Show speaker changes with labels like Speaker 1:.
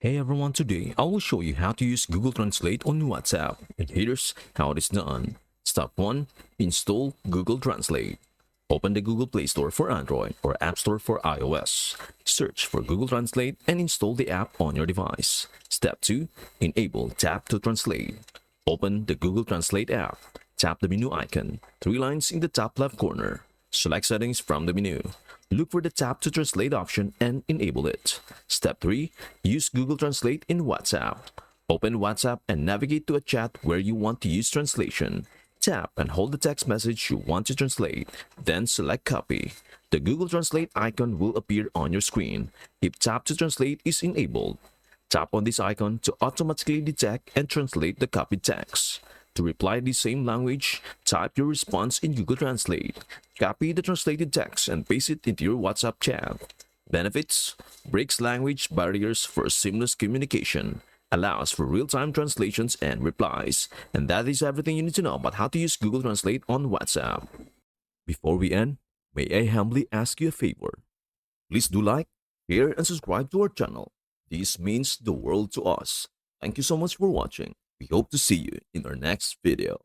Speaker 1: Hey everyone, today I will show you how to use Google Translate on WhatsApp, and here's how it is done. Step 1. Install Google Translate. Open the Google Play Store for Android or App Store for iOS. Search for Google Translate and install the app on your device. Step 2. Enable Tap to Translate. Open the Google Translate app. Tap the menu icon, 3 lines in the top left corner. Select Settings from the menu. Look for the Tap to Translate option and enable it. Step 3. Use Google Translate in WhatsApp. Open WhatsApp and navigate to a chat where you want to use translation. Tap and hold the text message you want to translate, then select Copy. The Google Translate icon will appear on your screen if Tap to Translate is enabled. Tap on this icon to automatically detect and translate the copied text. To reply the same language, type your response in Google Translate. Copy the translated text and paste it into your WhatsApp chat. Benefits: breaks language barriers for seamless communication, allows for real-time translations and replies. And that is everything you need to know about how to use Google Translate on WhatsApp. Before we end, may I humbly ask you a favor? Please do like, share, and subscribe to our channel. This means the world to us. Thank you so much for watching. We hope to see you in our next video.